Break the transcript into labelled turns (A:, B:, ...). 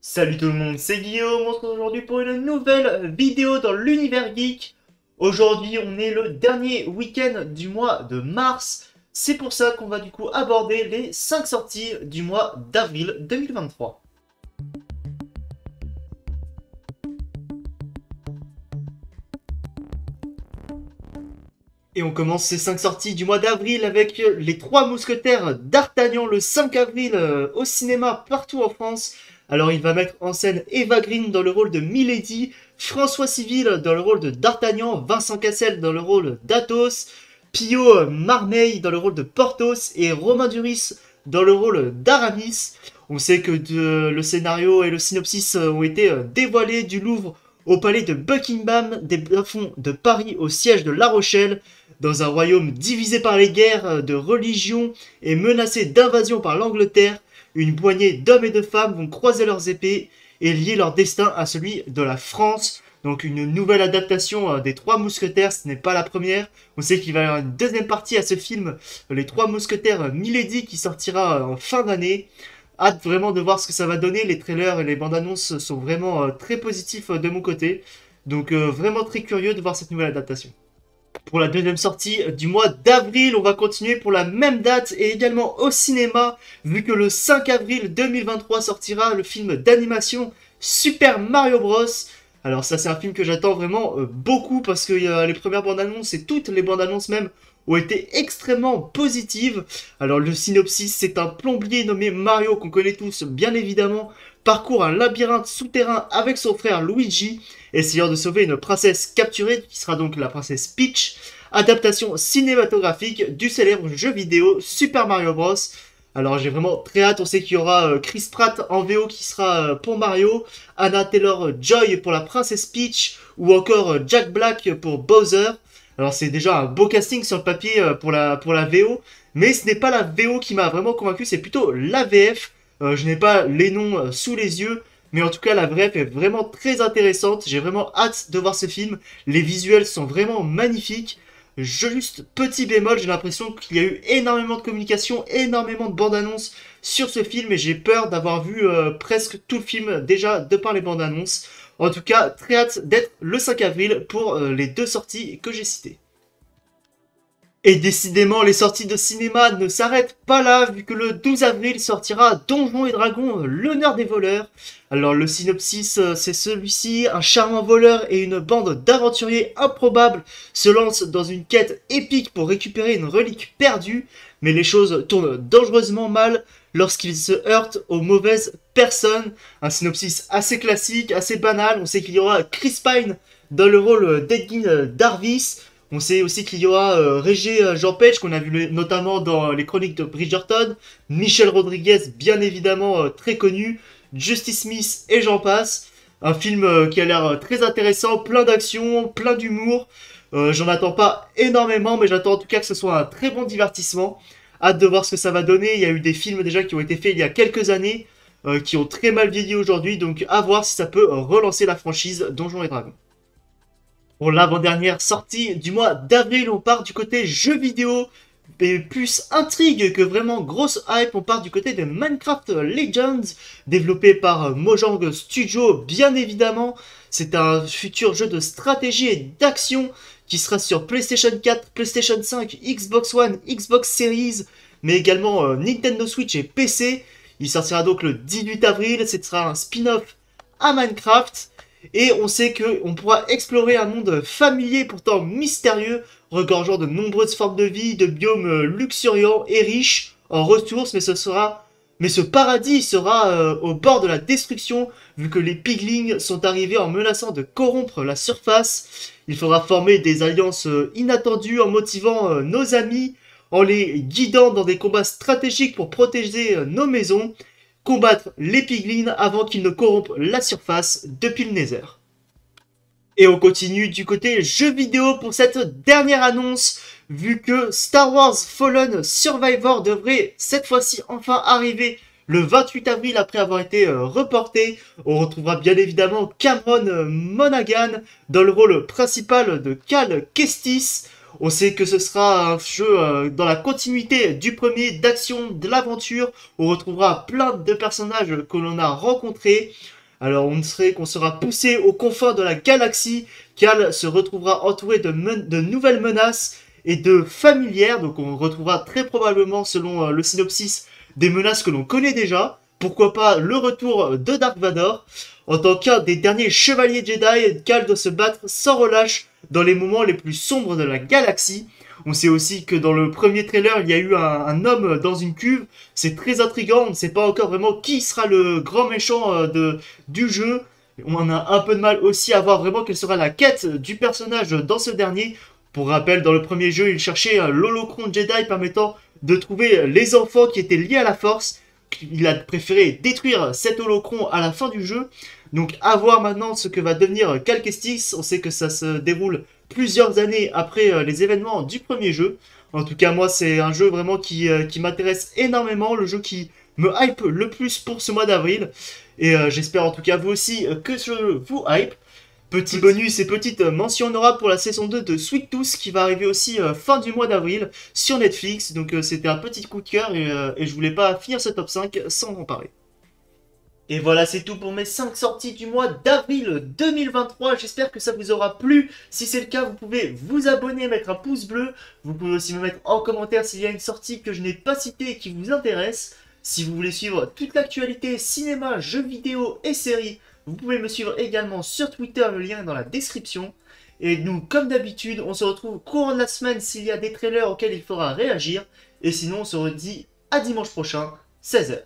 A: Salut tout le monde, c'est Guillaume, on se retrouve aujourd'hui pour une nouvelle vidéo dans l'univers geek. Aujourd'hui on est le dernier week-end du mois de mars, c'est pour ça qu'on va du coup aborder les 5 sorties du mois d'avril 2023. Et on commence ces 5 sorties du mois d'avril avec les 3 mousquetaires d'Artagnan le 5 avril au cinéma partout en France. Alors il va mettre en scène Eva Green dans le rôle de Milady, François Civil dans le rôle de D'Artagnan, Vincent Cassel dans le rôle d'Athos, Pio Marmaille dans le rôle de Porthos et Romain Duris dans le rôle d'Aramis. On sait que le scénario et le synopsis ont été dévoilés du Louvre au palais de Buckingham, des plafonds de Paris au siège de La Rochelle, dans un royaume divisé par les guerres de religion et menacé d'invasion par l'Angleterre. Une poignée d'hommes et de femmes vont croiser leurs épées et lier leur destin à celui de la France. Donc une nouvelle adaptation des Trois Mousquetaires, ce n'est pas la première. On sait qu'il va y avoir une deuxième partie à ce film, Les Trois Mousquetaires Milady, qui sortira en fin d'année. Hâte vraiment de voir ce que ça va donner. Les trailers et les bandes annonces sont vraiment très positifs de mon côté. Donc vraiment très curieux de voir cette nouvelle adaptation. Pour la deuxième sortie du mois d'avril, on va continuer pour la même date et également au cinéma, vu que le 5 avril 2023 sortira le film d'animation Super Mario Bros. Alors ça c'est un film que j'attends vraiment beaucoup parce que les premières bandes annonces et toutes les bandes annonces même ont été extrêmement positives. Alors le synopsis, c'est un plombier nommé Mario qu'on connaît tous bien évidemment, parcourt un labyrinthe souterrain avec son frère Luigi, essayant de sauver une princesse capturée, qui sera donc la princesse Peach, adaptation cinématographique du célèbre jeu vidéo Super Mario Bros. Alors j'ai vraiment très hâte, on sait qu'il y aura Chris Pratt en VO qui sera pour Mario, Anna Taylor-Joy pour la princesse Peach, ou encore Jack Black pour Bowser. Alors c'est déjà un beau casting sur le papier pour la VO, mais ce n'est pas la VO qui m'a vraiment convaincu, c'est plutôt la VF. Je n'ai pas les noms sous les yeux, mais en tout cas la VF est vraiment très intéressante. J'ai vraiment hâte de voir ce film. Les visuels sont vraiment magnifiques. Juste petit bémol, j'ai l'impression qu'il y a eu énormément de communication, énormément de bandes annonces sur ce film, et j'ai peur d'avoir vu presque tout le film déjà de par les bandes annonces. En tout cas, très hâte d'être le 5 avril pour les deux sorties que j'ai citées. Et décidément, les sorties de cinéma ne s'arrêtent pas là, vu que le 12 avril sortira Donjons et Dragons, l'honneur des voleurs. Alors le synopsis, c'est celui-ci: un charmant voleur et une bande d'aventuriers improbables se lancent dans une quête épique pour récupérer une relique perdue, mais les choses tournent dangereusement mal lorsqu'ils se heurtent aux mauvaises personnes. Un synopsis assez classique, assez banal. On sait qu'il y aura Chris Pine dans le rôle d'Edgin Darvis. On sait aussi qu'il y aura Régé Jean Page, qu'on a vu notamment dans les chroniques de Bridgerton, Michel Rodriguez, bien évidemment très connu, Justice Smith et j'en passe. Un film qui a l'air très intéressant, plein d'action, plein d'humour. J'en attends pas énormément, mais j'attends en tout cas que ce soit un très bon divertissement. Hâte de voir ce que ça va donner. Il y a eu des films déjà qui ont été faits il y a quelques années, qui ont très mal vieilli aujourd'hui, donc à voir si ça peut relancer la franchise Donjons et Dragons. Pour l'avant-dernière sortie du mois d'avril, on part du côté jeux vidéo, et plus intrigue que vraiment grosse hype. On part du côté de Minecraft Legends, développé par Mojang Studio, bien évidemment. C'est un futur jeu de stratégie et d'action qui sera sur PlayStation 4, PlayStation 5, Xbox One, Xbox Series, mais également Nintendo Switch et PC. Il sortira donc le 18 avril, ce sera un spin-off à Minecraft. Et on sait qu'on pourra explorer un monde familier pourtant mystérieux, regorgeant de nombreuses formes de vie, de biomes luxuriants et riches en ressources, mais ce paradis sera au bord de la destruction, vu que les piglings sont arrivés en menaçant de corrompre la surface. Il faudra former des alliances inattendues en motivant nos amis, en les guidant dans des combats stratégiques pour protéger nos maisons, combattre les piglins avant qu'ils ne corrompent la surface depuis le Nether. Et on continue du côté jeux vidéo pour cette dernière annonce, vu que Star Wars Fallen Survivor devrait cette fois-ci enfin arriver le 28 avril après avoir été reporté. On retrouvera bien évidemment Cameron Monaghan dans le rôle principal de Cal Kestis. On sait que ce sera un jeu dans la continuité du premier, d'action, de l'aventure. On retrouvera plein de personnages que l'on a rencontrés. Alors qu'on sera poussé aux confins de la galaxie. Cal se retrouvera entouré de nouvelles menaces et de familières. Donc on retrouvera très probablement, selon le synopsis, des menaces que l'on connaît déjà. Pourquoi pas le retour de Dark Vador. En tant qu'un des derniers chevaliers Jedi, Cal doit se battre sans relâche dans les moments les plus sombres de la galaxie. On sait aussi que dans le premier trailer, il y a eu un homme dans une cuve. C'est très intriguant, on ne sait pas encore vraiment qui sera le grand méchant du jeu. On a un peu de mal aussi à voir vraiment quelle sera la quête du personnage dans ce dernier. Pour rappel, dans le premier jeu, il cherchait l'holocron Jedi permettant de trouver les enfants qui étaient liés à la Force. Il a préféré détruire cet holocron à la fin du jeu. Donc à voir maintenant ce que va devenir Cal Kestis. On sait que ça se déroule plusieurs années après les événements du premier jeu. En tout cas, moi, c'est un jeu vraiment qui m'intéresse énormément. Le jeu qui me hype le plus pour ce mois d'avril. Et j'espère en tout cas vous aussi que ce jeu vous hype. Petit bonus et petite mention honorable pour la saison 2 de Sweet Tooth qui va arriver aussi fin du mois d'avril sur Netflix. Donc c'était un petit coup de cœur et je voulais pas finir ce top 5 sans en parler. Et voilà, c'est tout pour mes 5 sorties du mois d'avril 2023. J'espère que ça vous aura plu. Si c'est le cas, vous pouvez vous abonner, mettre un pouce bleu. Vous pouvez aussi me mettre en commentaire s'il y a une sortie que je n'ai pas citée et qui vous intéresse. Si vous voulez suivre toute l'actualité cinéma, jeux vidéo et séries, vous pouvez me suivre également sur Twitter, le lien est dans la description. Et nous, comme d'habitude, on se retrouve courant de la semaine s'il y a des trailers auxquels il faudra réagir. Et sinon, on se redit à dimanche prochain, 16 h.